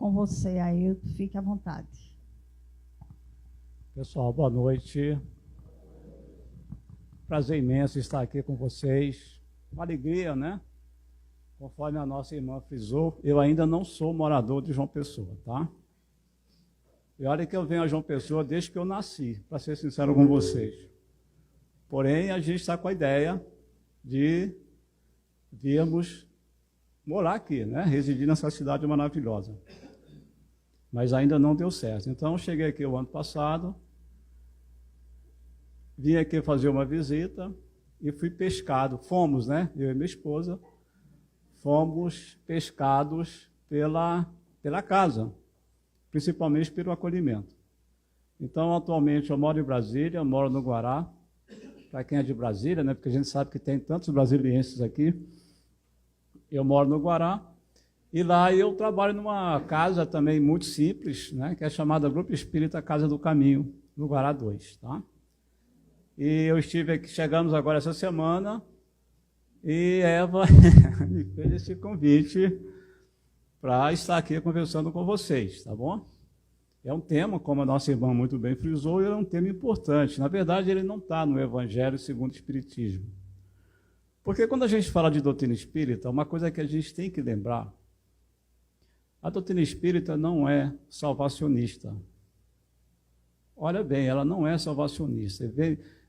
com você, Ailton. Fique à vontade. Pessoal, boa noite. Prazer imenso estar aqui com vocês. Uma alegria, né? Conforme a nossa irmã frisou, eu ainda não sou morador de João Pessoa, tá? E olha que eu venho a João Pessoa desde que eu nasci, para ser sincero com vocês. Porém, a gente está com a ideia de virmos morar aqui, né? Residir nessa cidade maravilhosa. Mas ainda não deu certo. Então, eu cheguei aqui o ano passado, vim aqui fazer uma visita e fui pescado. Fomos, né? Eu e minha esposa, fomos pescados pela casa, principalmente pelo acolhimento. Então, atualmente, eu moro em Brasília, moro no Guará. Para quem é de Brasília, né? Porque a gente sabe que tem tantos brasilienses aqui. Eu moro no Guará. E lá eu trabalho numa casa também muito simples, né? Que é chamada Grupo Espírita Casa do Caminho, no Guará 2, tá? E eu estive aqui, chegamos agora essa semana, e Eva me fez esse convite para estar aqui conversando com vocês, tá bom? É um tema, como a nossa irmã muito bem frisou, é um tema importante. Na verdade, ele não está no Evangelho segundo o Espiritismo. Porque quando a gente fala de doutrina espírita, uma coisa que a gente tem que lembrar, a doutrina espírita não é salvacionista. Olha bem, ela não é salvacionista.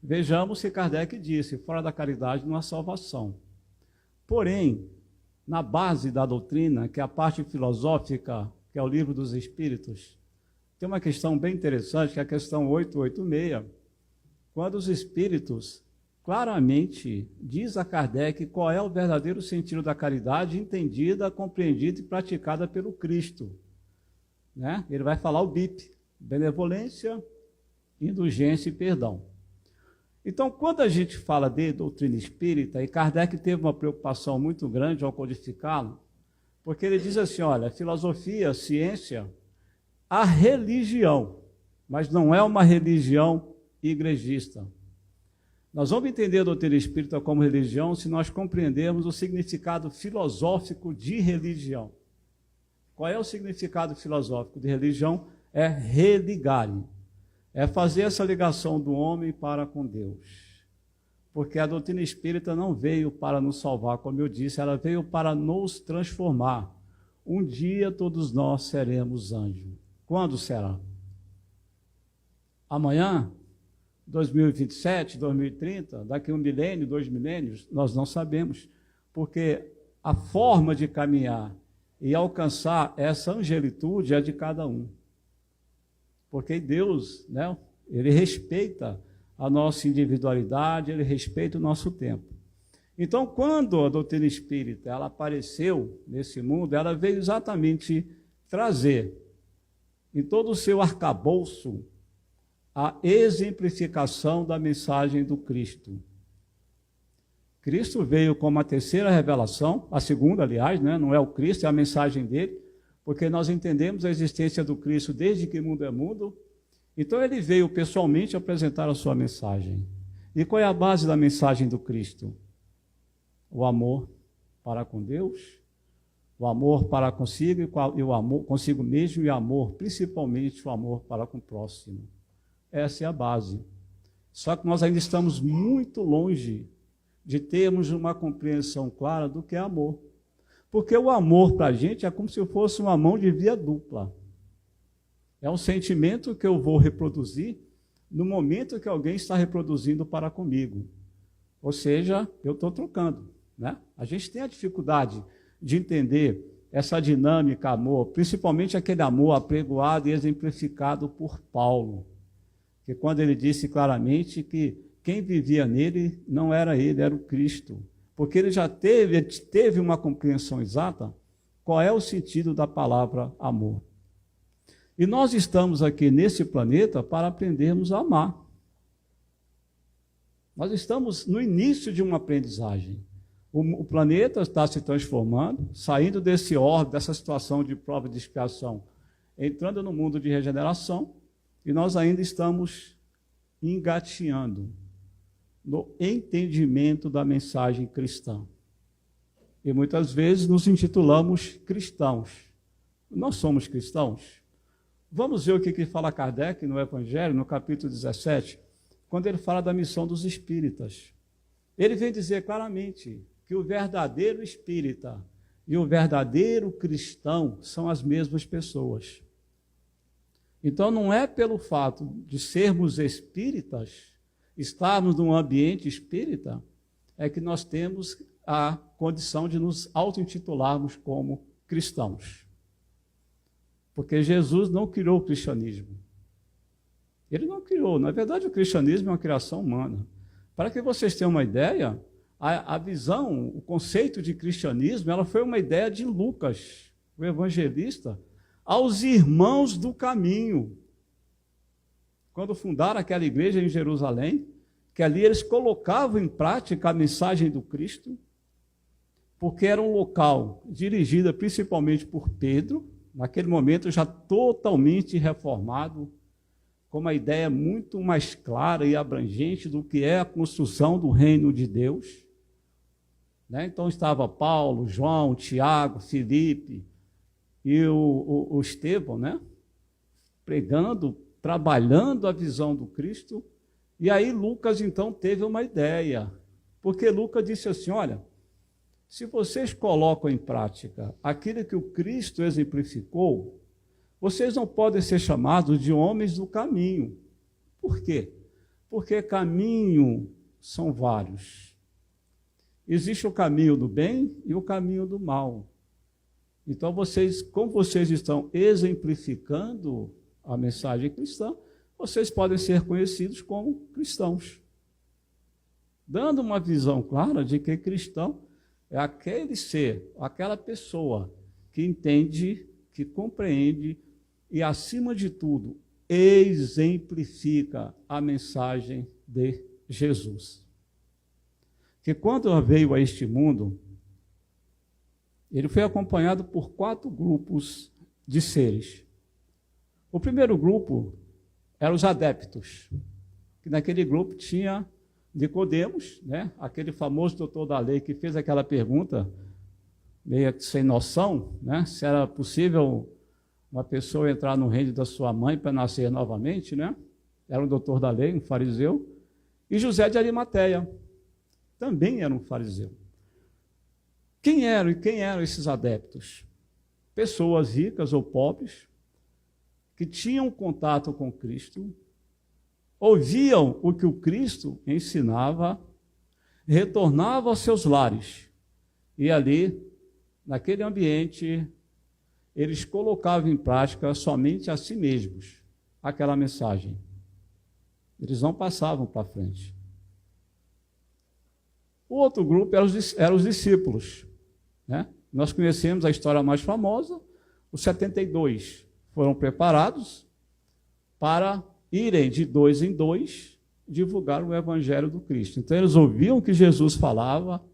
Vejamos que Kardec disse, fora da caridade não há salvação. Porém, na base da doutrina, que é a parte filosófica, que é o Livro dos Espíritos, tem uma questão bem interessante, que é a questão 886, quando os Espíritos claramente diz a Kardec qual é o verdadeiro sentido da caridade entendida, compreendida e praticada pelo Cristo. Né? Ele vai falar o BIP, benevolência, indulgência e perdão. Então, quando a gente fala de doutrina espírita, e Kardec teve uma preocupação muito grande ao codificá-lo, porque ele diz assim, olha, filosofia, ciência, a religião, mas não é uma religião igrejista. Nós vamos entender a doutrina espírita como religião se nós compreendermos o significado filosófico de religião. Qual é o significado filosófico de religião? É religare. É fazer essa ligação do homem para com Deus. Porque a doutrina espírita não veio para nos salvar, como eu disse, ela veio para nos transformar. Um dia todos nós seremos anjos. Quando será? Amanhã? 2027, 2030, daqui um milênio, 2 milênios, nós não sabemos, porque a forma de caminhar e alcançar essa angelitude é de cada um. Porque Deus, né, ele respeita a nossa individualidade, ele respeita o nosso tempo. Então, quando a doutrina espírita ela apareceu nesse mundo, ela veio exatamente trazer, em todo o seu arcabouço, a exemplificação da mensagem do Cristo. Cristo veio como a terceira revelação, a segunda, aliás, né? Não é o Cristo, é a mensagem dele, porque nós entendemos a existência do Cristo desde que mundo é mundo. Então ele veio pessoalmente apresentar a sua mensagem. E qual é a base da mensagem do Cristo? O amor para com Deus, o amor para consigo e o amor consigo mesmo e o amor, principalmente o amor para com o próximo. Essa é a base. Só que nós ainda estamos muito longe de termos uma compreensão clara do que é amor. Porque o amor para a gente é como se fosse uma mão de via dupla. É um sentimento que eu vou reproduzir no momento que alguém está reproduzindo para comigo. Ou seja, eu estou trocando. Né? A gente tem a dificuldade de entender essa dinâmica amor, principalmente aquele amor apregoado e exemplificado por Paulo. Que quando ele disse claramente que quem vivia nele não era ele, era o Cristo. Porque ele já teve uma compreensão exata qual é o sentido da palavra amor. E nós estamos aqui nesse planeta para aprendermos a amar. Nós estamos no início de uma aprendizagem. O planeta está se transformando, saindo desse ordem, dessa situação de prova de expiação, entrando no mundo de regeneração, e nós ainda estamos engateando no entendimento da mensagem cristã. E muitas vezes nos intitulamos cristãos, Nós somos cristãos? Vamos ver o que fala Kardec no Evangelho, no capítulo 17, quando ele fala da missão dos espíritas. Ele vem dizer claramente que o verdadeiro espírita e o verdadeiro cristão são as mesmas pessoas. Então, não é pelo fato de sermos espíritas, estarmos num ambiente espírita, é que nós temos a condição de nos auto-intitularmos como cristãos. Porque Jesus não criou o cristianismo. Ele não criou. Na verdade, o cristianismo é uma criação humana. Para que vocês tenham uma ideia, a visão, o conceito de cristianismo, ela foi uma ideia de Lucas, o evangelista, aos irmãos do caminho. Quando fundaram aquela igreja em Jerusalém, que ali eles colocavam em prática a mensagem do Cristo, porque era um local dirigido principalmente por Pedro, naquele momento já totalmente reformado, com uma ideia muito mais clara e abrangente do que é a construção do reino de Deus. Então estava Paulo, João, Tiago, Filipe e o Estevão, pregando, trabalhando a visão do Cristo. E aí Lucas então teve uma ideia, porque Lucas disse assim, olha, se vocês colocam em prática aquilo que o Cristo exemplificou, vocês não podem ser chamados de homens do caminho. Por quê? Porque caminho são vários. Existe o caminho do bem e o caminho do mal. Então, como vocês estão exemplificando a mensagem cristã, vocês podem ser conhecidos como cristãos. Dando uma visão clara de que cristão é aquele ser, aquela pessoa que entende, que compreende e, acima de tudo, exemplifica a mensagem de Jesus. Que quando veio a este mundo, ele foi acompanhado por 4 grupos de seres. O primeiro grupo eram os adeptos, que naquele grupo tinha Nicodemos, aquele famoso doutor da lei que fez aquela pergunta, meio que sem noção, se era possível uma pessoa entrar no reino da sua mãe para nascer novamente, Era um doutor da lei, um fariseu. E José de Arimateia também era um fariseu. Quem eram esses adeptos? Pessoas ricas ou pobres, que tinham contato com Cristo, ouviam o que o Cristo ensinava, retornavam aos seus lares, e ali, naquele ambiente, eles colocavam em prática somente a si mesmos aquela mensagem. Eles não passavam para frente. O outro grupo eram os discípulos. Nós conhecemos a história mais famosa, os 72 foram preparados para irem de 2 em 2 divulgar o evangelho do Cristo. Então eles ouviam o que Jesus falava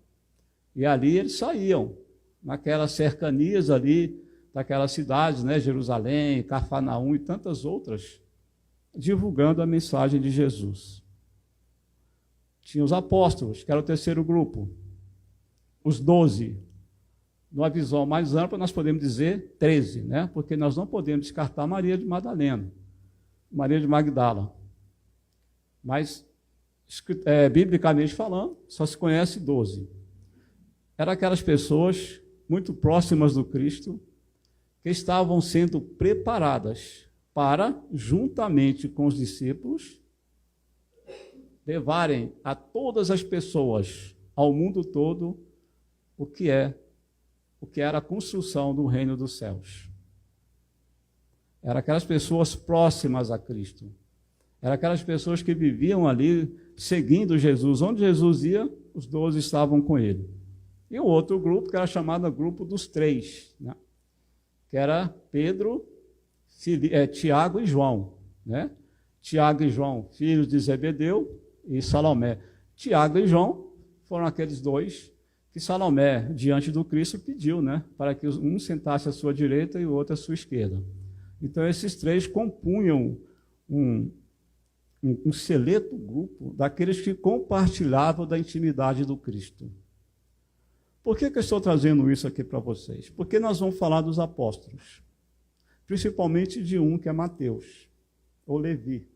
e ali eles saíam, naquelas cercanias ali daquelas cidades, Jerusalém, Cafarnaum e tantas outras, divulgando a mensagem de Jesus. Tinha os apóstolos, que era o terceiro grupo. Os 12. Numa visão mais ampla, nós podemos dizer 13, porque nós não podemos descartar Maria de Madalena, Maria de Magdala. Mas, biblicamente falando, só se conhece 12. Eram aquelas pessoas muito próximas do Cristo, que estavam sendo preparadas para, juntamente com os discípulos, levarem a todas as pessoas ao mundo todo o que era a construção do reino dos céus. Eram aquelas pessoas próximas a Cristo. Eram aquelas pessoas que viviam ali seguindo Jesus. Onde Jesus ia, os 12 estavam com ele. E o outro grupo, que era chamado grupo dos 3, que era Pedro, Tiago e João. Tiago e João, filhos de Zebedeu e Salomé. Tiago e João foram aqueles 2 que Salomé, diante do Cristo, pediu, para que um sentasse à sua direita e o outro à sua esquerda. Então, esses 3 compunham um seleto grupo daqueles que compartilhavam da intimidade do Cristo. Por que eu estou trazendo isso aqui para vocês? Porque nós vamos falar dos apóstolos. principalmente de um que é Mateus, ou Levi.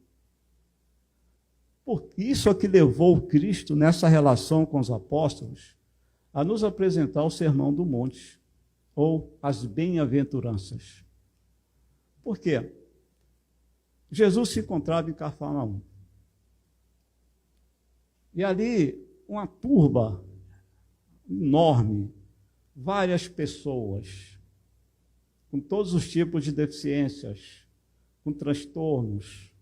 Por isso é que levou Cristo, nessa relação com os apóstolos, a nos apresentar o Sermão do Monte, ou as bem-aventuranças. Por quê? Jesus se encontrava em Cafarnaum. E ali, uma turba enorme, várias pessoas, com todos os tipos de deficiências, com transtornos,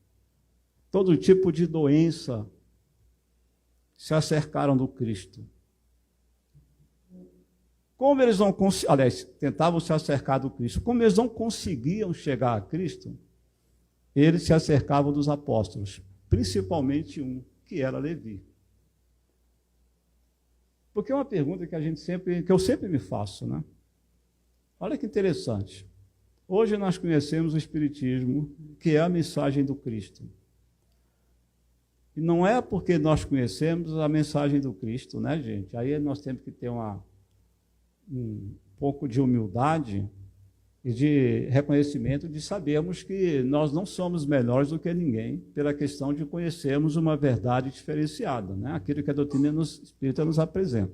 todo tipo de doença, se acercaram do Cristo. Como eles não conseguiam, aliás, tentavam se acercar do Cristo, como eles não conseguiam chegar a Cristo, eles se acercavam dos apóstolos, principalmente um, que era Levi. Porque é uma pergunta que eu sempre me faço, né? Olha que interessante. Hoje nós conhecemos o Espiritismo, que é a mensagem do Cristo. E não é porque nós conhecemos a mensagem do Cristo, né, gente? Aí nós temos que ter um pouco de humildade e de reconhecimento de sabermos que nós não somos melhores do que ninguém pela questão de conhecermos uma verdade diferenciada, né? Aquilo que a doutrina espírita nos apresenta.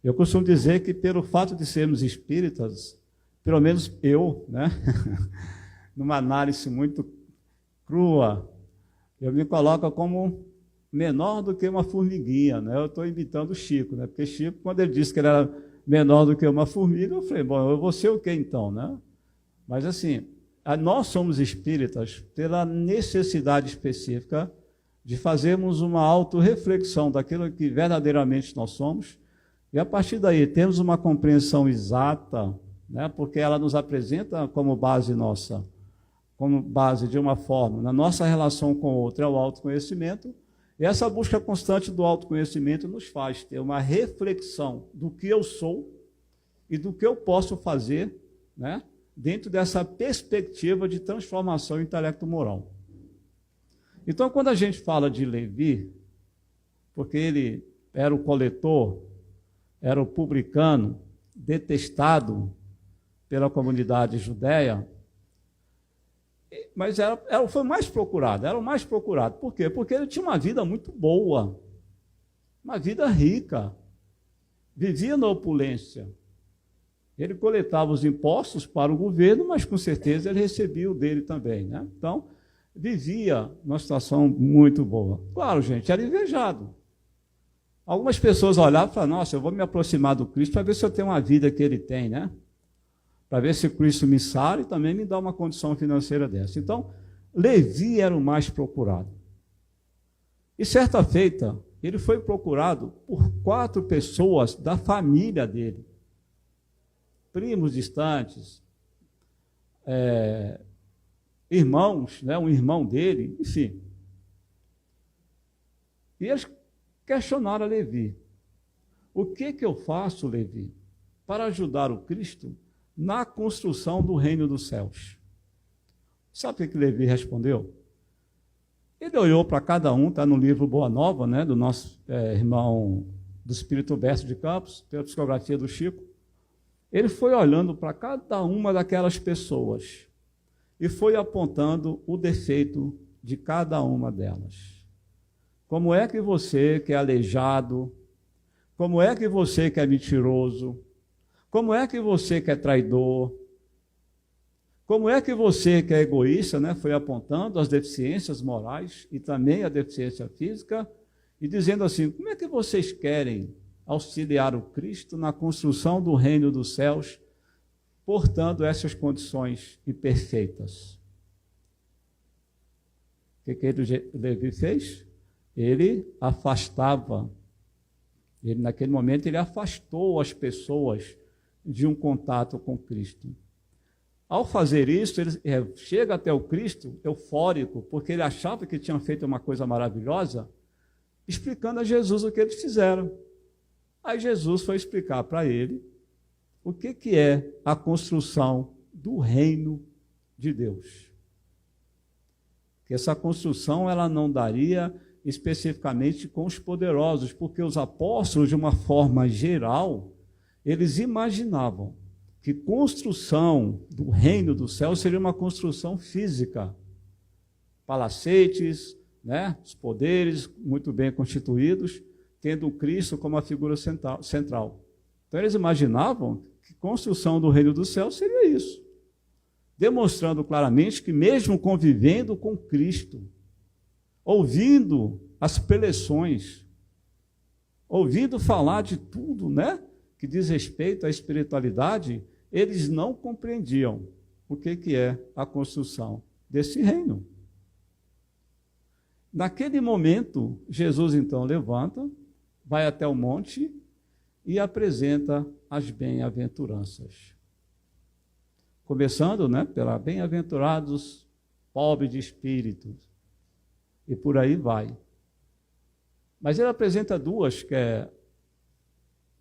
Eu costumo dizer que pelo fato de sermos espíritas, pelo menos eu, né? Numa análise muito crua, eu me coloco como menor do que uma formiguinha, né? Eu estou imitando o Chico, né? Porque Chico, quando ele disse que ele era menor do que uma formiga, eu falei, bom, eu vou ser o quê então, né? Mas assim, nós somos espíritas pela necessidade específica de fazermos uma autorreflexão daquilo que verdadeiramente nós somos, e a partir daí temos uma compreensão exata, né? Porque ela nos apresenta como base nossa, como base de uma forma, na nossa relação com o outro é o autoconhecimento. E essa busca constante do autoconhecimento nos faz ter uma reflexão do que eu sou e do que eu posso fazer, né, dentro dessa perspectiva de transformação intelecto-moral. Então, quando a gente fala de Levi, porque ele era o coletor, era o publicano, detestado pela comunidade judeia, mas foi o mais procurado, era o mais procurado. Por quê? Porque ele tinha uma vida muito boa, uma vida rica, vivia na opulência. Ele coletava os impostos para o governo, mas com certeza ele recebia o dele também, né? Então, vivia numa situação muito boa. Claro, gente, era invejado. Algumas pessoas olhavam e falavam, nossa, eu vou me aproximar do Cristo para ver se eu tenho uma vida que ele tem, né? Para ver se Cristo me sara e também me dá uma condição financeira dessa. Então, Levi era o mais procurado. E certa feita, ele foi procurado por 4 pessoas da família dele. Primos distantes, irmãos, né, um irmão dele, enfim. E eles questionaram a Levi. O que eu faço, Levi, para ajudar o Cristo na construção do reino dos céus? Sabe o que Levi respondeu? Ele olhou para cada um, está no livro Boa Nova, né, do nosso irmão do Espírito Berço de Campos, pela psicografia do Chico. Ele foi olhando para cada uma daquelas pessoas e foi apontando o defeito de cada uma delas. Como é que você que é aleijado, como é que você que é mentiroso, como é que você que é traidor? Como é que você que é egoísta, né, foi apontando as deficiências morais e também a deficiência física e dizendo assim, como é que vocês querem auxiliar o Cristo na construção do reino dos céus, portando essas condições imperfeitas? O que Levi fez? Ele afastava, naquele momento ele afastou as pessoas de um contato com Cristo. Ao fazer isso, ele chega até o Cristo eufórico, porque ele achava que tinha feito uma coisa maravilhosa, explicando a Jesus o que eles fizeram. Aí Jesus foi explicar para ele o que é a construção do reino de Deus. Que essa construção ela não daria especificamente com os poderosos, porque os apóstolos, de uma forma geral, eles imaginavam que construção do reino do céu seria uma construção física. Palacetes, né? Os poderes muito bem constituídos, tendo Cristo como a figura central. Então eles imaginavam que construção do reino do céu seria isso, demonstrando claramente que mesmo convivendo com Cristo, ouvindo as preleções, ouvindo falar de tudo, né, que diz respeito à espiritualidade, eles não compreendiam o que é a construção desse reino. Naquele momento, Jesus então levanta, vai até o monte e apresenta as bem-aventuranças. Começando, né, pela bem-aventurados pobres de espírito, e por aí vai. Mas ele apresenta duas que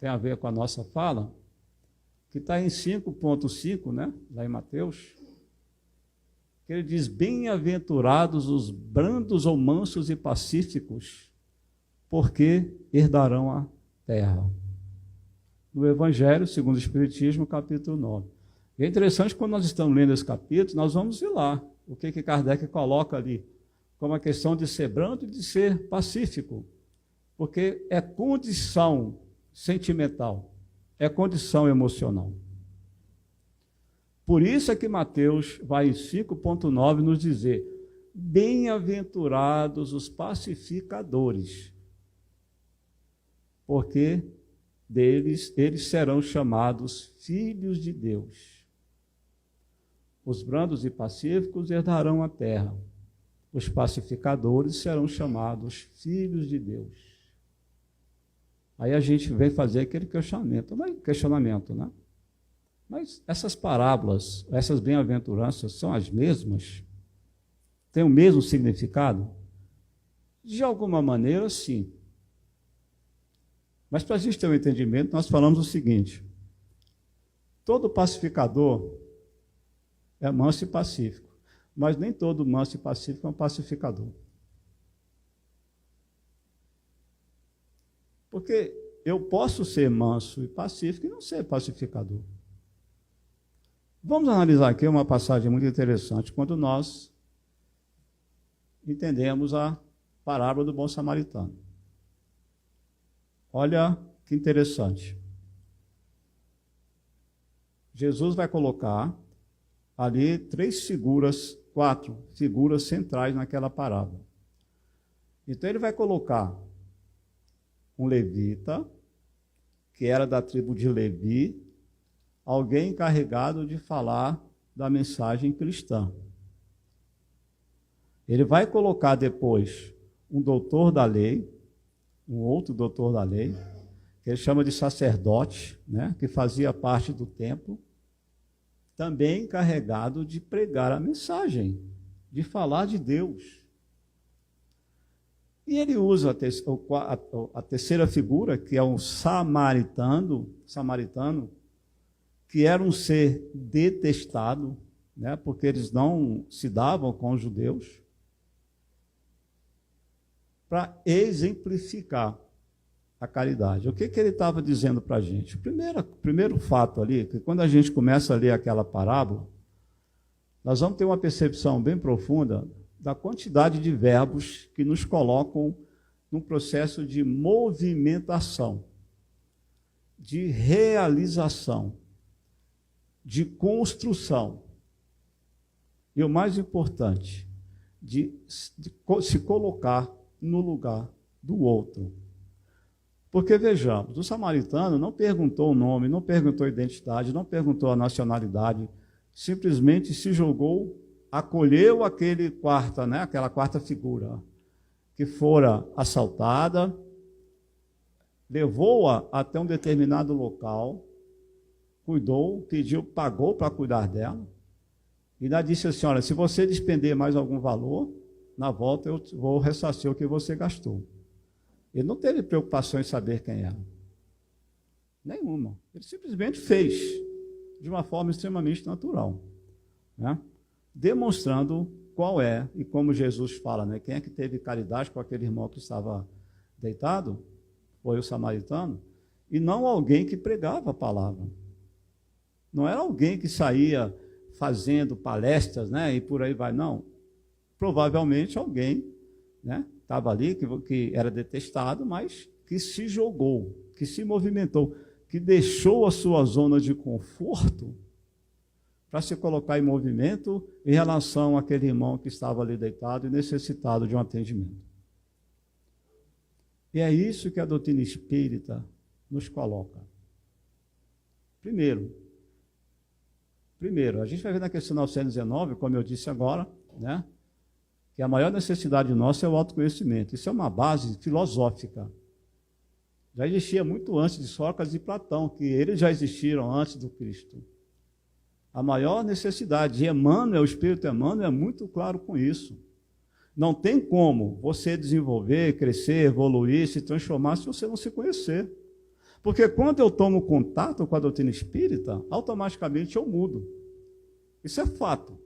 tem a ver com a nossa fala, que está em 5.5, né, lá em Mateus, que ele diz: bem-aventurados os brandos ou mansos e pacíficos, porque herdarão a terra. No Evangelho, segundo o Espiritismo, capítulo 9. E é interessante, quando nós estamos lendo esse capítulo, nós vamos ver lá o que Kardec coloca ali, como a questão de ser brando e de ser pacífico, porque é condição sentimental, é condição emocional. Por isso é que Mateus vai em 5.9 nos dizer: bem-aventurados os pacificadores, porque eles serão chamados filhos de Deus. Os brandos e pacíficos herdarão a terra. Os pacificadores serão chamados filhos de Deus. Aí a gente vem fazer aquele questionamento, né? Mas essas parábolas, essas bem-aventuranças são as mesmas? Têm o mesmo significado? De alguma maneira, sim. Mas para a gente ter um entendimento, nós falamos o seguinte: todo pacificador é manso e pacífico, mas nem todo manso e pacífico é um pacificador. Porque eu posso ser manso e pacífico e não ser pacificador. Vamos analisar aqui uma passagem muito interessante, quando nós entendemos a parábola do bom samaritano. Olha que interessante. Jesus vai colocar ali quatro figuras centrais naquela parábola. Então ele vai colocar um levita, que era da tribo de Levi, alguém encarregado de falar da mensagem cristã. Ele vai colocar depois um doutor da lei, um outro doutor da lei, que ele chama de sacerdote, né, que fazia parte do templo, também encarregado de pregar a mensagem, de falar de Deus. E ele usa a terceira figura, que é um samaritano, que era um ser detestado, né, porque eles não se davam com os judeus, para exemplificar a caridade. O que ele estava dizendo para a gente? O primeiro fato ali, que quando a gente começa a ler aquela parábola, nós vamos ter uma percepção bem profunda da quantidade de verbos que nos colocam num processo de movimentação, de realização, de construção. E o mais importante, de se colocar no lugar do outro. Porque, vejamos, o samaritano não perguntou o nome, não perguntou a identidade, não perguntou a nacionalidade, simplesmente se jogou, acolheu aquela quarta figura, que fora assaltada, levou-a até um determinado local, cuidou, pagou para cuidar dela, e ainda disse assim: olha, se você despender mais algum valor, na volta eu vou ressarcir o que você gastou. Ele não teve preocupação em saber quem era. Nenhuma. Ele simplesmente fez, de uma forma extremamente natural, né? Demonstrando qual é, e como Jesus fala, né? Quem é que teve caridade com aquele irmão que estava deitado? Foi o samaritano, e não alguém que pregava a palavra. Não era alguém que saía fazendo palestras, né, e por aí vai, não. Provavelmente alguém, né, estava ali, que era detestado, mas que se jogou, que se movimentou, que deixou a sua zona de conforto para se colocar em movimento em relação àquele irmão que estava ali deitado e necessitado de um atendimento. E é isso que a doutrina espírita nos coloca. Primeiro, a gente vai ver na questão 919, como eu disse agora, né, que a maior necessidade nossa é o autoconhecimento. Isso é uma base filosófica. Já existia muito antes de Sócrates e Platão, que eles já existiram antes do Cristo. A maior necessidade, e Emmanuel, o Espírito Emmanuel é muito claro com isso. Não tem como você desenvolver, crescer, evoluir, se transformar se você não se conhecer. Porque quando eu tomo contato com a doutrina espírita, automaticamente eu mudo. Isso é fato.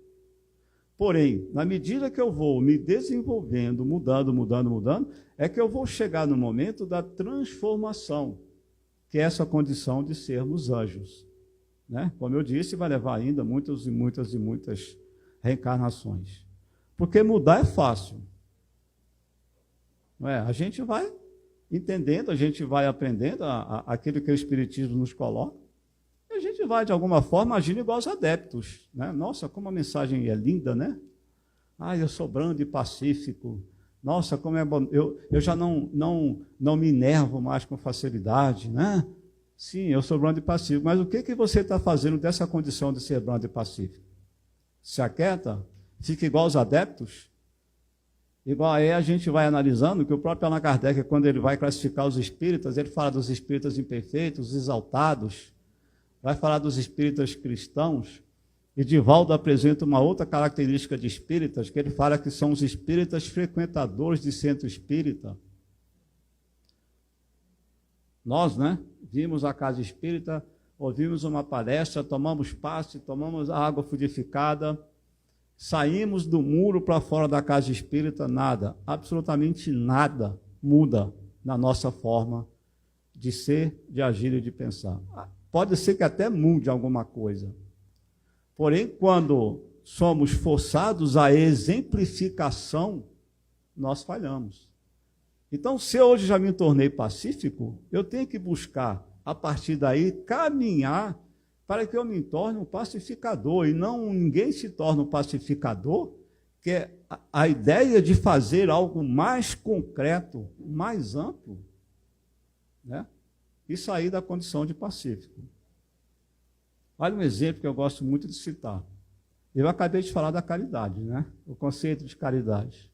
Porém, na medida que eu vou me desenvolvendo, mudando, é que eu vou chegar no momento da transformação, que é essa condição de sermos anjos. Né? Como eu disse, vai levar ainda muitas reencarnações. Porque mudar é fácil. Não é? A gente vai entendendo, a gente vai aprendendo aquilo que o Espiritismo nos coloca, e a gente vai, de alguma forma, agindo igual aos adeptos. Né? Nossa, como a mensagem é linda, né? Ah, eu sou brando e pacífico. Nossa, como é bom. Eu já não me enervo mais com facilidade, né? Sim, eu sou brando e pacífico, mas o que você está fazendo dessa condição de ser brando e pacífico? Se aquieta? Fica igual aos adeptos? Igual aí a gente vai analisando que o próprio Allan Kardec, quando ele vai classificar os espíritas, ele fala dos espíritas imperfeitos, exaltados, vai falar dos espíritas cristãos, e Divaldo apresenta uma outra característica de espíritas, que ele fala que são os espíritas frequentadores de centro espírita. Nós, né, vimos a casa espírita, ouvimos uma palestra, tomamos passe, tomamos a água fluidificada, saímos do muro para fora da casa espírita, nada, absolutamente nada muda na nossa forma de ser, de agir e de pensar. Pode ser que até mude alguma coisa. Porém, quando somos forçados à exemplificação, nós falhamos. Então, se eu hoje já me tornei pacífico, eu tenho que buscar, a partir daí, caminhar para que eu me torne um pacificador. E não ninguém se torna um pacificador, que é a ideia de fazer algo mais concreto, mais amplo, né? E sair da condição de pacífico. Olha um exemplo que eu gosto muito de citar. Eu acabei de falar da caridade, né? O conceito de caridade.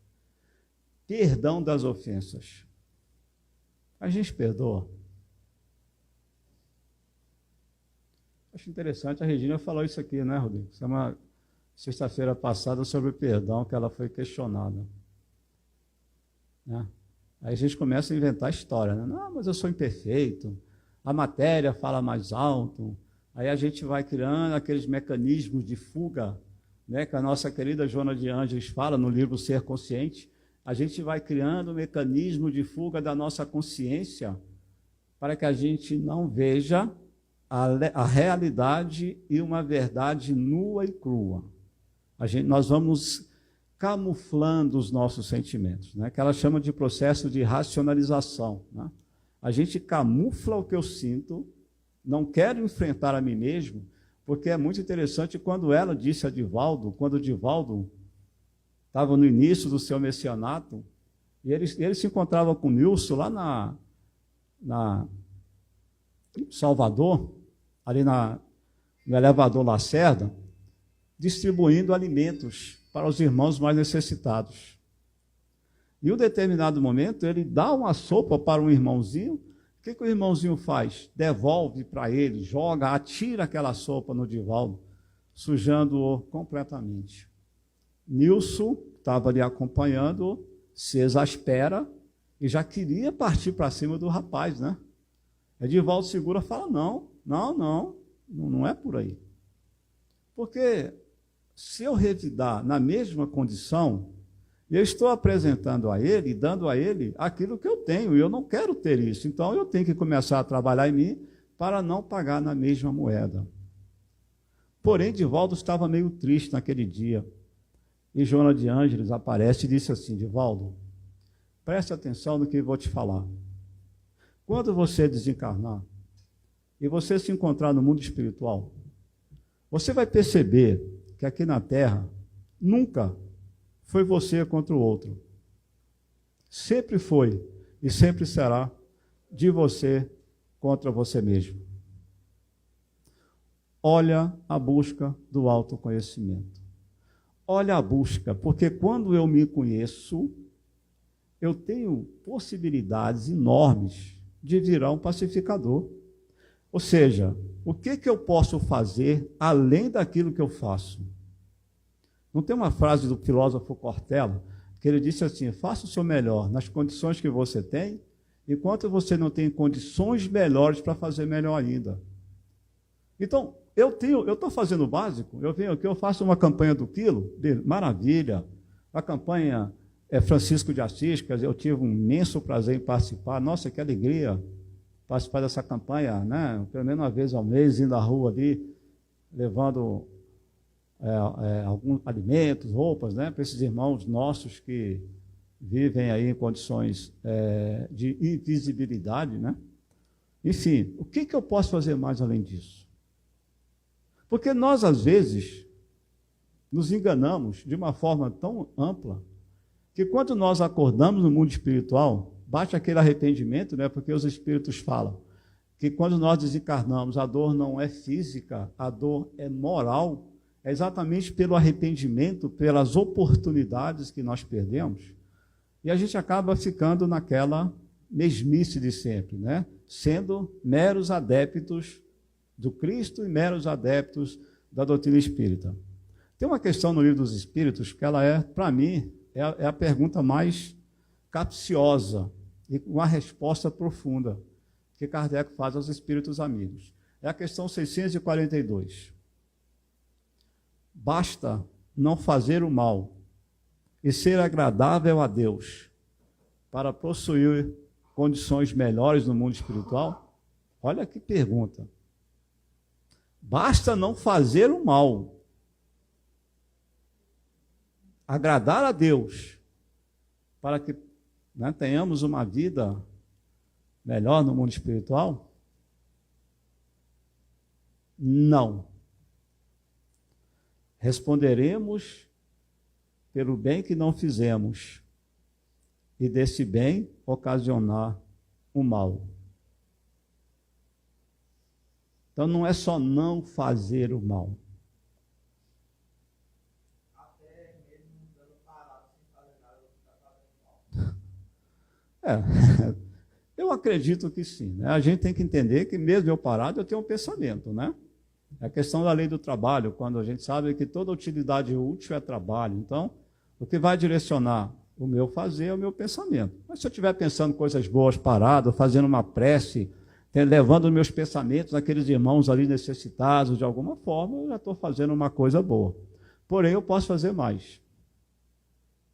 Perdão das ofensas. A gente perdoa. Acho interessante, a Regina falou isso aqui, né, Rodrigo? Semana sexta-feira passada sobre o perdão, que ela foi questionada. Né? Aí a gente começa a inventar história, né? Não, mas eu sou imperfeito, a matéria fala mais alto. Aí a gente vai criando aqueles mecanismos de fuga, né, que a nossa querida Joana de Ângeles fala no livro Ser Consciente. A gente vai criando um mecanismo de fuga da nossa consciência para que a gente não veja a realidade e uma verdade nua e crua. Nós vamos camuflando os nossos sentimentos, né, que ela chama de processo de racionalização. Né? A gente camufla o que eu sinto, não quero enfrentar a mim mesmo, porque é muito interessante quando ela disse a Divaldo, quando Divaldo estava no início do seu messianato, e ele se encontrava com Nilson lá na Salvador, ali no elevador Lacerda, distribuindo alimentos para os irmãos mais necessitados. E em um determinado momento, ele dá uma sopa para um irmãozinho. O que o irmãozinho faz? Devolve para ele, joga, atira aquela sopa no Divaldo, sujando-o completamente. Nilson estava ali acompanhando, se exaspera e já queria partir para cima do rapaz, né? Divaldo segura e fala, não é por aí. Porque se eu revidar na mesma condição, eu estou apresentando a ele, dando a ele aquilo que eu tenho, e eu não quero ter isso. Então, eu tenho que começar a trabalhar em mim para não pagar na mesma moeda. Porém, Divaldo estava meio triste naquele dia. E Joana de Ângeles aparece e disse assim: Divaldo, preste atenção no que eu vou te falar. Quando você desencarnar e você se encontrar no mundo espiritual, você vai perceber que aqui na Terra nunca foi você contra o outro. Sempre foi e sempre será de você contra você mesmo. Olha a busca do autoconhecimento. Olha a busca, porque quando eu me conheço, eu tenho possibilidades enormes de virar um pacificador. Ou seja, o que eu posso fazer além daquilo que eu faço? Não tem uma frase do filósofo Cortella, que ele disse assim: faça o seu melhor nas condições que você tem, enquanto você não tem condições melhores para fazer melhor ainda. Então, eu estou fazendo o básico, eu venho aqui, eu faço uma campanha do quilo, maravilha, a campanha Francisco de Assis, que eu tive um imenso prazer em participar, nossa, que alegria participar dessa campanha, né? Pelo menos uma vez ao mês, indo à rua ali, levando alguns alimentos, roupas, né, para esses irmãos nossos que vivem aí em condições de invisibilidade, né? Enfim, o que eu posso fazer mais além disso? Porque nós, às vezes, nos enganamos de uma forma tão ampla que quando nós acordamos no mundo espiritual, bate aquele arrependimento, né? Porque os espíritos falam que quando nós desencarnamos, a dor não é física, a dor é moral, é exatamente pelo arrependimento, pelas oportunidades que nós perdemos, e a gente acaba ficando naquela mesmice de sempre, né? Sendo meros adeptos do Cristo e meros adeptos da doutrina espírita. Tem uma questão no Livro dos Espíritos que ela para mim, é a pergunta mais capciosa e com uma resposta profunda que Kardec faz aos espíritos amigos. É a questão 642. Basta não fazer o mal e ser agradável a Deus para possuir condições melhores no mundo espiritual? Olha que pergunta. Basta não fazer o mal, agradar a Deus, para que tenhamos uma vida melhor no mundo espiritual? Não. Responderemos pelo bem que não fizemos, e desse bem ocasionar o mal. Então não é só não fazer o mal. Até mesmo dando parado sem fazer nada, você está fazendo mal. Eu acredito que sim, né? A gente tem que entender que mesmo eu parado, eu tenho um pensamento, né? É a questão da lei do trabalho, quando a gente sabe que toda utilidade útil é trabalho. Então, o que vai direcionar o meu fazer é o meu pensamento. Mas se eu estiver pensando coisas boas parado, fazendo uma prece, levando os meus pensamentos àqueles irmãos ali necessitados de alguma forma, eu já estou fazendo uma coisa boa. Porém, eu posso fazer mais.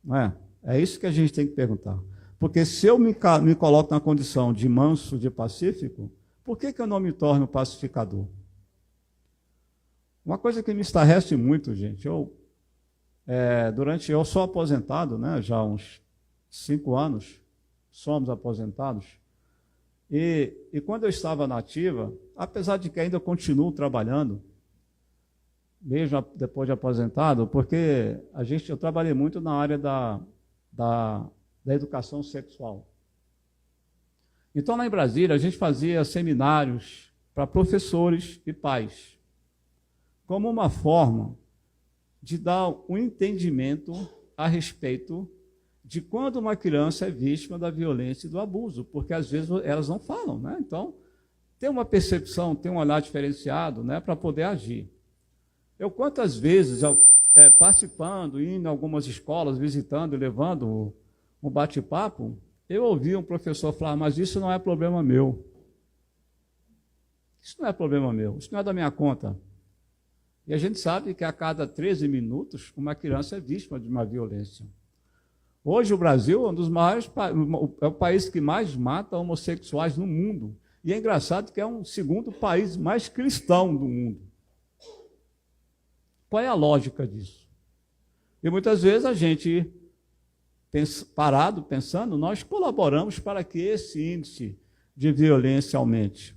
Não é? É isso que a gente tem que perguntar. Porque se eu me coloco na condição de manso, de pacífico, por que eu não me torno pacificador? Uma coisa que me estarrece muito, gente, eu sou aposentado, né, já há uns 5 anos, somos aposentados, e quando eu estava na ativa, apesar de que ainda continuo trabalhando, mesmo depois de aposentado, porque eu trabalhei muito na área da educação sexual. Então, lá em Brasília, a gente fazia seminários para professores e pais, como uma forma de dar um entendimento a respeito de quando uma criança é vítima da violência e do abuso, porque às vezes elas não falam, né? Então, tem uma percepção, tem um olhar diferenciado, né, para poder agir. Eu, quantas vezes, participando, indo em algumas escolas, visitando e levando um bate-papo, eu ouvi um professor falar: mas isso não é problema meu. Isso não é problema meu, isso não é da minha conta. E a gente sabe que a cada 13 minutos uma criança é vítima de uma violência. Hoje o Brasil é é o país que mais mata homossexuais no mundo. E é engraçado que é o segundo país mais cristão do mundo. Qual é a lógica disso? E muitas vezes a gente, parado, pensando, nós colaboramos para que esse índice de violência aumente.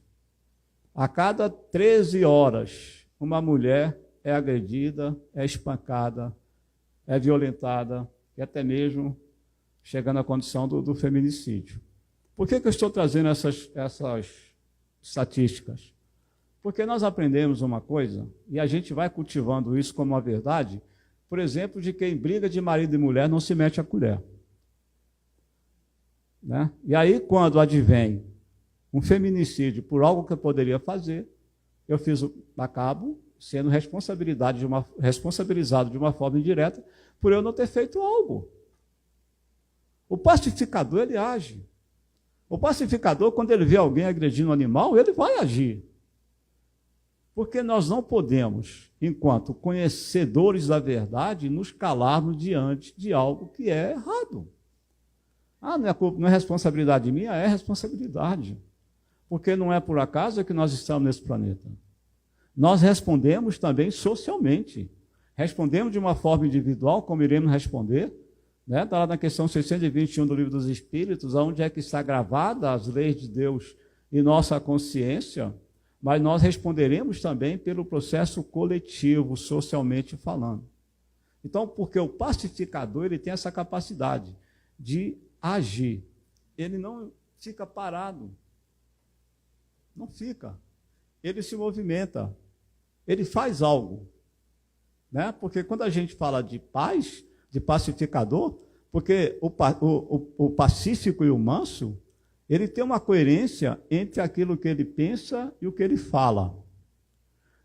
A cada 13 horas, uma mulher é agredida, é espancada, é violentada, e até mesmo chegando à condição do feminicídio. Por que eu estou trazendo essas estatísticas? Porque nós aprendemos uma coisa, e a gente vai cultivando isso como uma verdade, por exemplo, de que em briga de marido e mulher não se mete a colher. Né? E aí, quando advém um feminicídio por algo que eu poderia fazer, eu acabo sendo responsabilizado de uma forma indireta por eu não ter feito algo. O pacificador, ele age. O pacificador, quando ele vê alguém agredindo um animal, ele vai agir. Porque nós não podemos, enquanto conhecedores da verdade, nos calarmos diante de algo que é errado. Não é responsabilidade minha? É responsabilidade. Porque não é por acaso que nós estamos nesse planeta. Nós respondemos também socialmente. Respondemos de uma forma individual, como iremos responder. Está lá na questão 621 do Livro dos Espíritos, onde é que está gravada as leis de Deus e nossa consciência, mas nós responderemos também pelo processo coletivo, socialmente falando. Então, porque o pacificador ele tem essa capacidade de agir. Ele não fica parado. Não fica. Ele se movimenta. Ele faz algo. Né? Porque quando a gente fala de paz, de pacificador, porque o pacífico e o manso, ele tem uma coerência entre aquilo que ele pensa e o que ele fala.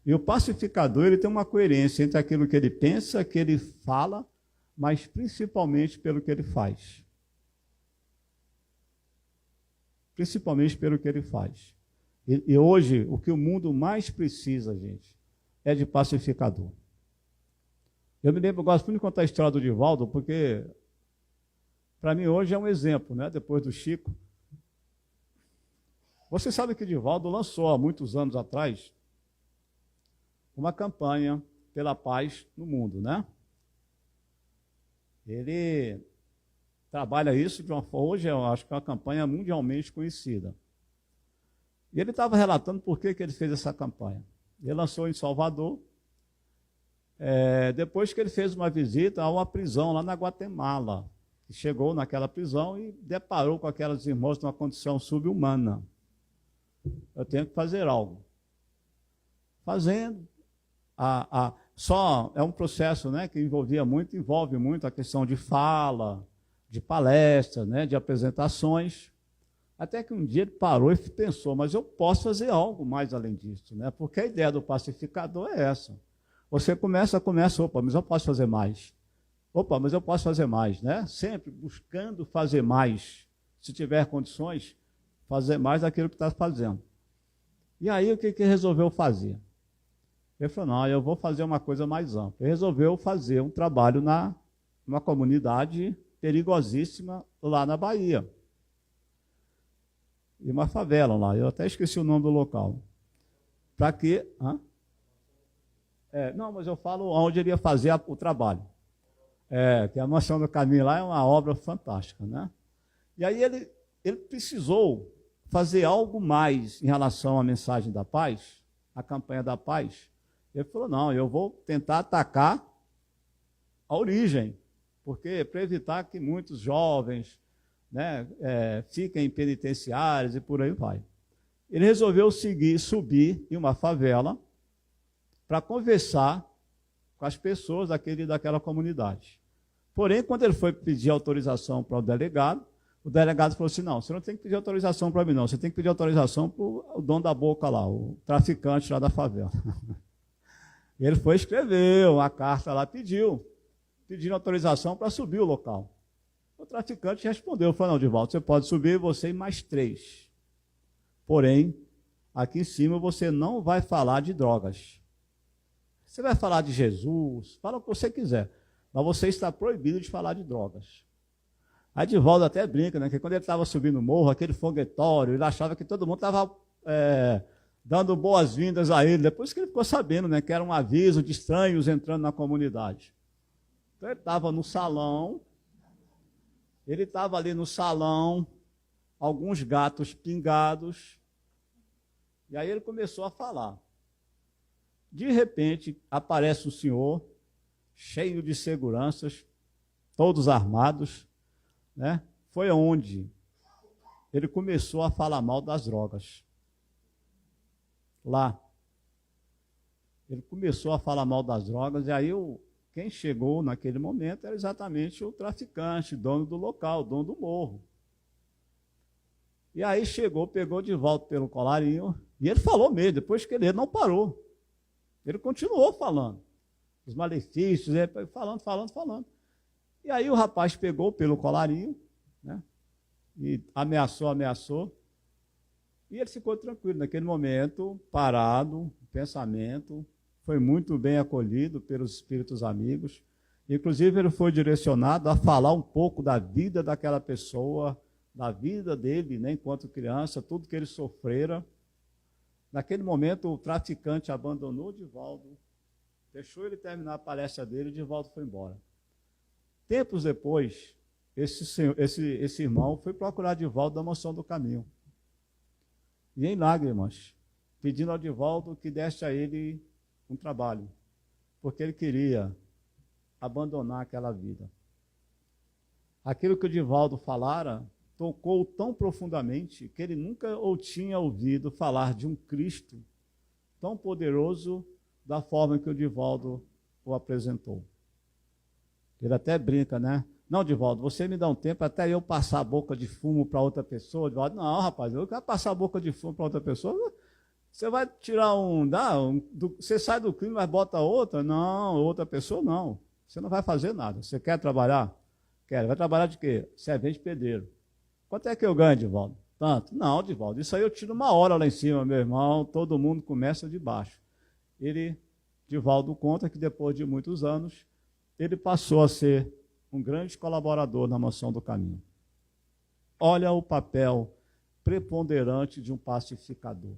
E o pacificador, ele tem uma coerência entre aquilo que ele pensa, que ele fala, mas principalmente pelo que ele faz. Principalmente pelo que ele faz. E hoje, o que o mundo mais precisa, gente, é de pacificador. Eu me lembro, eu gosto muito de contar a história do Divaldo, porque, para mim, hoje é um exemplo, né? Depois do Chico. Você sabe que o Divaldo lançou, há muitos anos atrás, uma campanha pela paz no mundo, né? Ele trabalha isso de uma forma, hoje eu acho que é uma campanha mundialmente conhecida. E ele estava relatando por que ele fez essa campanha. Ele lançou em Salvador, depois que ele fez uma visita a uma prisão lá na Guatemala. Chegou naquela prisão e deparou com aquelas irmãs numa condição subhumana. Eu tenho que fazer algo. Fazendo. Só é um processo, né, que envolve muito a questão de fala, de palestra, né, de apresentações. Até que um dia ele parou e pensou, mas eu posso fazer algo mais além disso, né? Porque a ideia do pacificador é essa. Você começa, opa, mas eu posso fazer mais. Opa, mas eu posso fazer mais, né? Sempre buscando fazer mais. Se tiver condições, fazer mais daquilo que está fazendo. E aí o que ele resolveu fazer? Ele falou, não, eu vou fazer uma coisa mais ampla. Ele resolveu fazer um trabalho numa comunidade perigosíssima lá na Bahia. E uma favela lá, eu até esqueci o nome do local. Para quê? Não, mas eu falo onde ele ia fazer o trabalho. Que a Mansão do Caminho lá é uma obra fantástica, né? E aí ele precisou fazer algo mais em relação à mensagem da paz, a campanha da paz. Ele falou, não, eu vou tentar atacar a origem, porque para evitar que muitos jovens, né, fiquem em penitenciários e por aí vai. Ele resolveu subir em uma favela para conversar com as pessoas daquela comunidade. Porém, quando ele foi pedir autorização para o delegado falou assim, não, você não tem que pedir autorização para mim, não, você tem que pedir autorização para o dono da boca lá, o traficante lá da favela. Ele foi escrever uma carta lá, pedindo autorização para subir o local. O traficante respondeu, falou, não, Divaldo, você pode subir, você e mais 3. Porém, aqui em cima você não vai falar de drogas. Você vai falar de Jesus, fala o que você quiser, mas você está proibido de falar de drogas. Aí Divaldo até brinca, né, que quando ele estava subindo o morro, aquele foguetório, ele achava que todo mundo estava dando boas-vindas a ele, depois que ele ficou sabendo, né, que era um aviso de estranhos entrando na comunidade. Então ele estava no salão, alguns gatos pingados, e aí ele começou a falar. De repente, aparece um senhor, cheio de seguranças, todos armados, né? Foi onde ele começou a falar mal das drogas. Lá. Ele começou a falar mal das drogas, e aí quem chegou naquele momento era exatamente o traficante, dono do local, dono do morro. E aí chegou, pegou de volta pelo colarinho, e ele falou mesmo, depois que ele não parou. Ele continuou falando. Os malefícios, falando. E aí o rapaz pegou pelo colarinho, né? E ameaçou. E ele ficou tranquilo. Naquele momento, parado, pensamento, foi muito bem acolhido pelos espíritos amigos. Inclusive, ele foi direcionado a falar um pouco da vida daquela pessoa, da vida dele, né, enquanto criança, tudo que ele sofrera. Naquele momento, o traficante abandonou Divaldo, deixou ele terminar a palestra dele e Divaldo foi embora. Tempos depois, esse irmão foi procurar Divaldo na Mansão do Caminho. E em lágrimas, pedindo ao Divaldo que desse a ele um trabalho, porque ele queria abandonar aquela vida. Aquilo que o Divaldo falara tocou tão profundamente que ele nunca tinha ouvido falar de um Cristo tão poderoso da forma que o Divaldo o apresentou. Ele até brinca, né? Não, Divaldo, você me dá um tempo até eu passar a boca de fumo para outra pessoa. Divaldo, não, rapaz, eu quero passar a boca de fumo para outra pessoa. Você vai tirar você sai do crime, mas bota outra? Não, outra pessoa não. Você não vai fazer nada. Você quer trabalhar? Quer. Vai trabalhar de quê? Servente pedreiro. Quanto é que eu ganho, Divaldo? Tanto. Não, Divaldo, isso aí eu tiro 1 hora lá em cima, meu irmão, todo mundo começa de baixo. Divaldo conta que depois de muitos anos, ele passou a ser um grande colaborador na Mansão do Caminho. Olha o papel preponderante de um pacificador.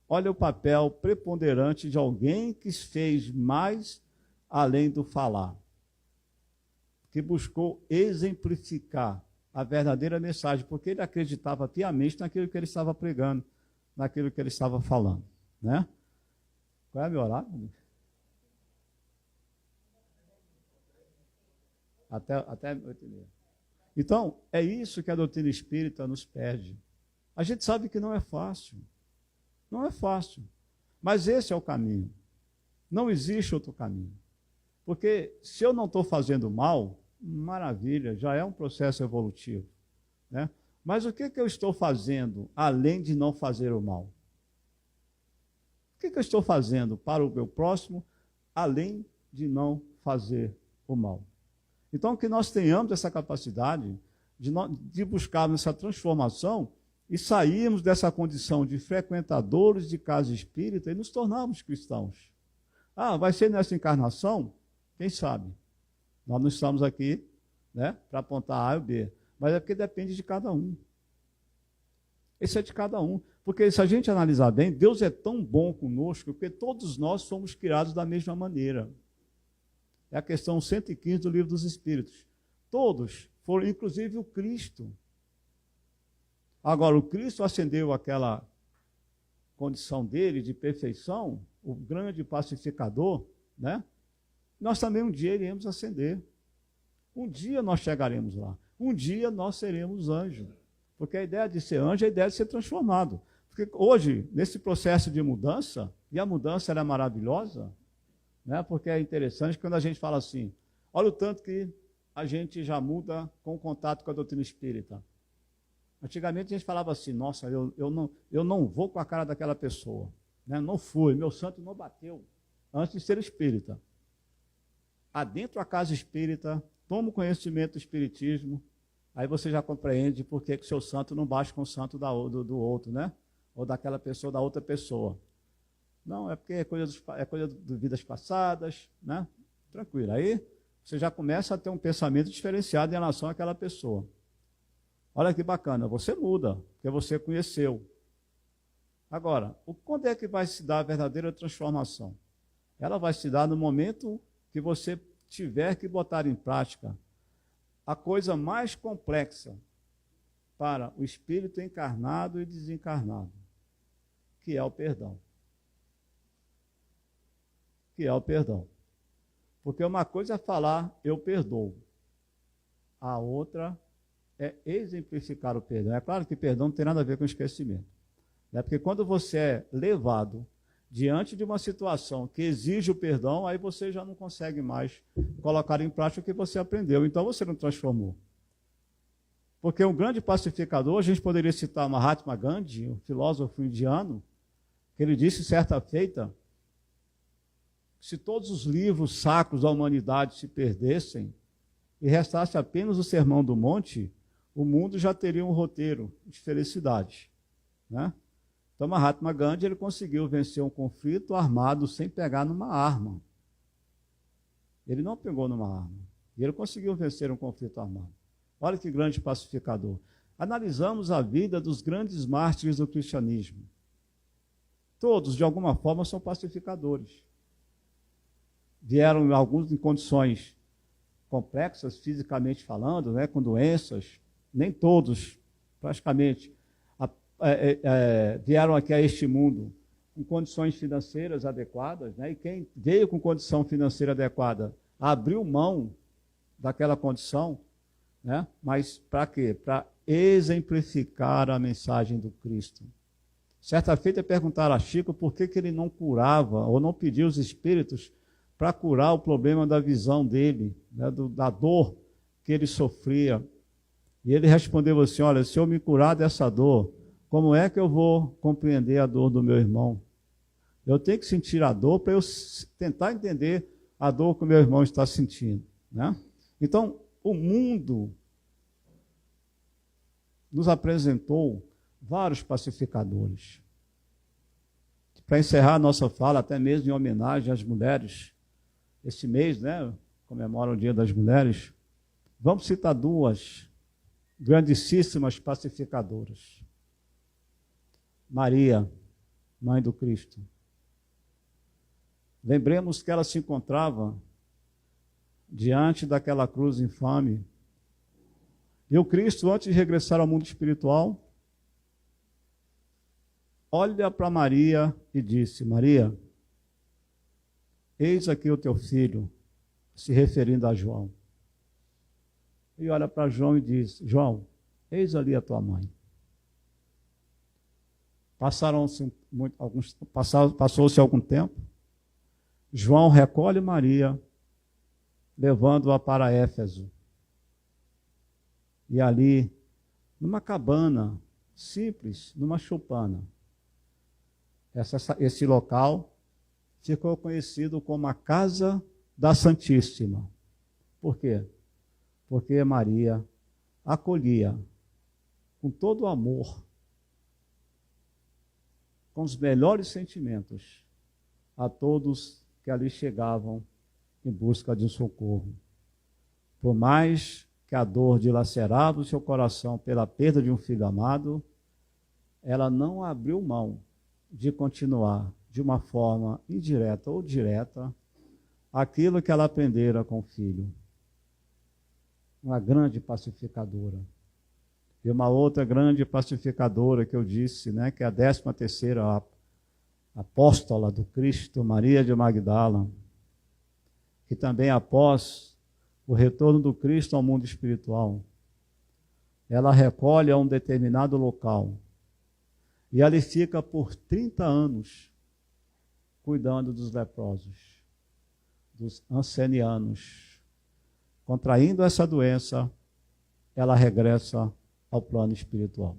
Olha o papel preponderante de alguém que fez mais além do falar, que buscou exemplificar a verdadeira mensagem, porque ele acreditava piamente naquilo que ele estava pregando, naquilo que ele estava falando. Né? Qual é meu horário? Até 8h30. Então, é isso que a doutrina espírita nos pede. A gente sabe que não é fácil. Não é fácil. Mas esse é o caminho. Não existe outro caminho. Porque se eu não estou fazendo mal, maravilha, já é um processo evolutivo. Né? Mas o que eu estou fazendo além de não fazer o mal? O que eu estou fazendo para o meu próximo além de não fazer o mal? Então, que nós tenhamos essa capacidade de buscarmos essa transformação e sairmos dessa condição de frequentadores de casa espírita e nos tornarmos cristãos. Ah, vai ser nessa encarnação? Quem sabe? Nós não estamos aqui, né, para apontar A ou B, mas é porque depende de cada um. Isso é de cada um. Porque se a gente analisar bem, Deus é tão bom conosco, porque todos nós somos criados da mesma maneira. É a questão 115 do Livro dos Espíritos. Todos foram, inclusive o Cristo. Agora, o Cristo ascendeu aquela condição dele de perfeição, o grande pacificador, né? Nós também um dia iremos ascender. Um dia nós chegaremos lá. Um dia nós seremos anjos. Porque a ideia de ser anjo é a ideia de ser transformado. Porque hoje, nesse processo de mudança, e a mudança ela é maravilhosa, né? Porque é interessante quando a gente fala assim, olha o tanto que a gente já muda com o contato com a doutrina espírita. Antigamente a gente falava assim, nossa, eu não vou com a cara daquela pessoa. Né? Não fui, meu santo não bateu antes de ser espírita. Adentro a casa espírita, toma o conhecimento do espiritismo, aí você já compreende por que o seu santo não bate com o santo do outro, né? Ou daquela pessoa, da outra pessoa. Não, é porque é coisa de vidas passadas, né? Tranquilo. Aí você já começa a ter um pensamento diferenciado em relação àquela pessoa. Olha que bacana, você muda, porque você conheceu. Agora, quando é que vai se dar a verdadeira transformação? Ela vai se dar no momento que você tiver que botar em prática a coisa mais complexa para o espírito encarnado e desencarnado, que é o perdão. Que é o perdão. Porque uma coisa é falar, eu perdoo. A outra é exemplificar o perdão. É claro que perdão não tem nada a ver com esquecimento. Né? Porque quando você é levado diante de uma situação que exige o perdão, aí você já não consegue mais colocar em prática o que você aprendeu. Então você não transformou. Porque um grande pacificador, a gente poderia citar Mahatma Gandhi, um filósofo indiano, que ele disse certa feita, se todos os livros sacros da humanidade se perdessem e restasse apenas o Sermão do Monte, o mundo já teria um roteiro de felicidade. Né? Então, Mahatma Gandhi ele conseguiu vencer um conflito armado sem pegar numa arma. Ele não pegou numa arma. E ele conseguiu vencer um conflito armado. Olha que grande pacificador. Analisamos a vida dos grandes mártires do cristianismo. Todos, de alguma forma, são pacificadores. Vieram alguns em condições complexas, fisicamente falando, né, com doenças. Nem todos, praticamente, vieram aqui a este mundo com condições financeiras adequadas, né? E quem veio com condição financeira adequada abriu mão daquela condição, né? Mas para quê? Para exemplificar a mensagem do Cristo. Certa feita perguntaram a Chico por que ele não curava ou não pediu os espíritos para curar o problema da visão dele, né? Da dor que ele sofria. E ele respondeu assim, olha, se eu me curar dessa dor, como é que eu vou compreender a dor do meu irmão? Eu tenho que sentir a dor para eu tentar entender a dor que o meu irmão está sentindo. Né? Então, o mundo nos apresentou vários pacificadores. Para encerrar a nossa fala, até mesmo em homenagem às mulheres, esse mês, né, comemora o Dia das Mulheres, vamos citar duas grandíssimas pacificadoras. Maria, mãe do Cristo. Lembremos que ela se encontrava diante daquela cruz infame. E o Cristo, antes de regressar ao mundo espiritual, olha para Maria e disse, Maria, eis aqui o teu filho, se referindo a João. E olha para João e diz, João, eis ali a tua mãe. Passou-se algum tempo, João recolhe Maria, levando-a para Éfeso. E ali, numa cabana simples, numa choupana, esse local ficou conhecido como a Casa da Santíssima. Por quê? Porque Maria acolhia com todo o amor, com os melhores sentimentos, a todos que ali chegavam em busca de socorro. Por mais que a dor dilacerava o seu coração pela perda de um filho amado, ela não abriu mão de continuar, de uma forma indireta ou direta, aquilo que ela aprendera com o filho. Uma grande pacificadora. E uma outra grande pacificadora que eu disse, né, que é a 13ª apóstola do Cristo, Maria de Magdala, que também após o retorno do Cristo ao mundo espiritual, ela recolhe a um determinado local e ali fica por 30 anos cuidando dos leprosos, dos ancenianos. Contraindo essa doença, ela regressa ao plano espiritual.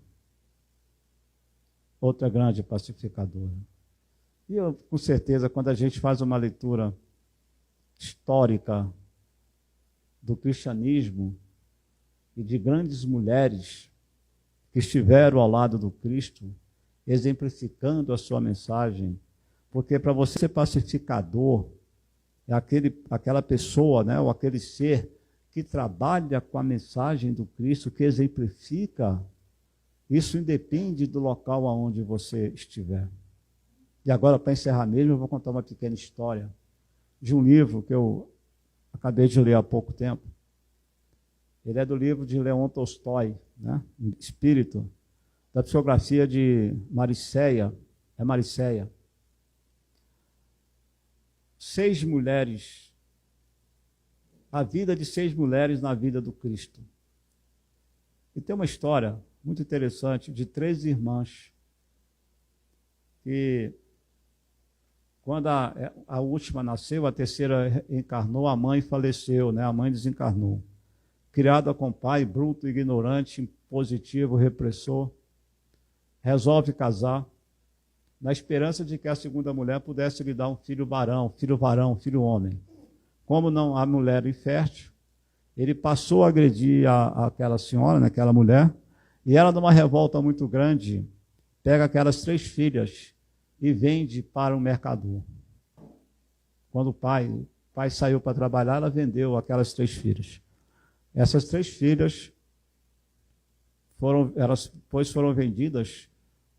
Outra grande pacificadora. E eu, com certeza, quando a gente faz uma leitura histórica do cristianismo e de grandes mulheres que estiveram ao lado do Cristo, exemplificando a sua mensagem, porque para você ser pacificador, é aquela pessoa, né, ou aquele ser que trabalha com a mensagem do Cristo, que exemplifica Isso independe do local aonde você estiver. E agora, para encerrar mesmo, eu vou contar uma pequena história de um livro que eu acabei de ler há pouco tempo. Ele é do livro de Leon Tolstói, né? Espírito, da psicografia de Mariceia. É Mariceia. 6 mulheres, a vida de 6 mulheres na vida do Cristo. E tem uma história muito interessante de 3 irmãs que, quando a última nasceu, a terceira encarnou, a mãe faleceu, né? A mãe desencarnou. Criada com pai bruto, ignorante, impositivo, repressor, resolve casar, na esperança de que a segunda mulher pudesse lhe dar um filho varão, filho homem. Como não há mulher infértil, ele passou a agredir aquela senhora, né, aquela mulher, e ela, numa revolta muito grande, pega aquelas 3 filhas e vende para um mercador. Quando o pai saiu para trabalhar, ela vendeu aquelas 3 filhas. Essas 3 filhas foram vendidas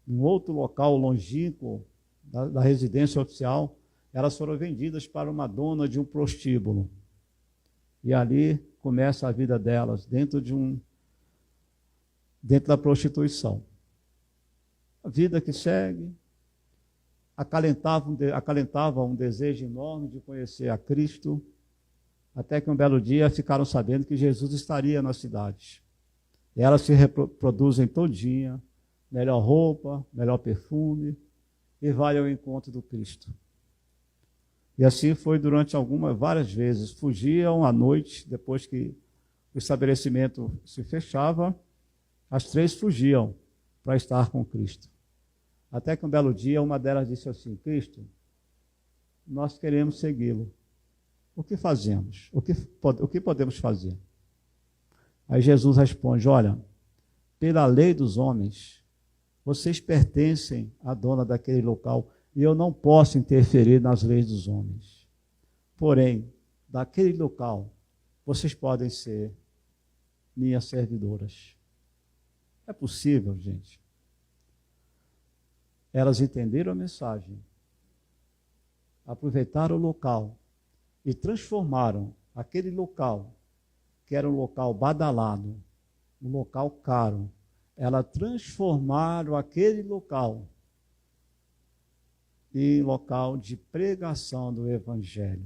em outro local longínquo da residência oficial. Elas foram vendidas para uma dona de um prostíbulo. E ali começa a vida delas, dentro da prostituição. A vida que segue acalentava um desejo enorme de conhecer a Cristo, até que um belo dia ficaram sabendo que Jesus estaria na cidade. E elas se reproduzem todinha, melhor roupa, melhor perfume, e vai ao encontro do Cristo. E assim foi durante várias vezes. Fugiam à noite, depois que o estabelecimento se fechava, as 3 fugiam para estar com Cristo. Até que um belo dia, uma delas disse assim: Cristo, nós queremos segui-lo. O que fazemos? O que podemos fazer? Aí Jesus responde: olha, pela lei dos homens, vocês pertencem à dona daquele local e eu não posso interferir nas leis dos homens. Porém, daquele local, vocês podem ser minhas servidoras. É possível, gente. Elas entenderam a mensagem, aproveitaram o local e transformaram aquele local, que era um local badalado, um local caro. Elas transformaram aquele local em local de pregação do Evangelho.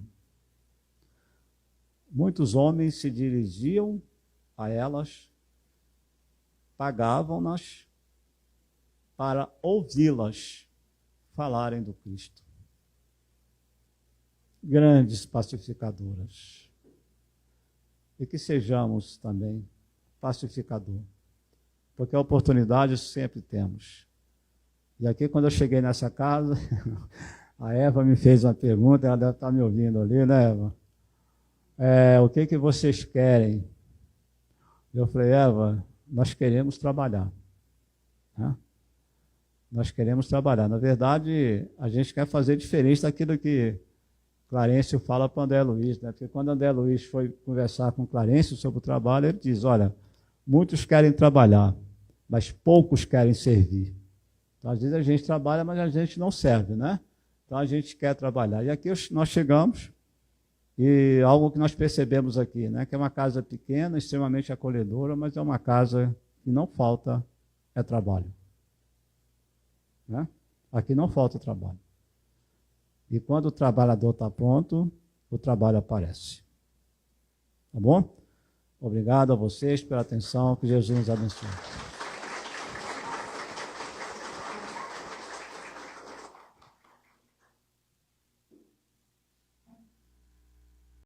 Muitos homens se dirigiam a elas, pagavam-nas para ouvi-las falarem do Cristo. Grandes pacificadoras. E que sejamos também pacificador, porque a oportunidade sempre temos. E aqui, quando eu cheguei nessa casa, a Eva me fez uma pergunta, ela deve estar me ouvindo ali, né, Eva? O que vocês querem? Eu falei: Eva, nós queremos trabalhar. Né? Nós queremos trabalhar. Na verdade, a gente quer fazer diferente daquilo que Clarencio fala para André Luiz, né? Porque quando André Luiz foi conversar com Clarencio sobre o trabalho, ele diz: olha, muitos querem trabalhar, mas poucos querem servir. Então, às vezes a gente trabalha, mas a gente não serve, né? Então a gente quer trabalhar. E aqui nós chegamos, e algo que nós percebemos aqui, né? Que é uma casa pequena, extremamente acolhedora, mas é uma casa que não falta trabalho. Né? Aqui não falta trabalho. E quando o trabalhador está pronto, o trabalho aparece. Tá bom? Obrigado a vocês pela atenção. Que Jesus nos abençoe.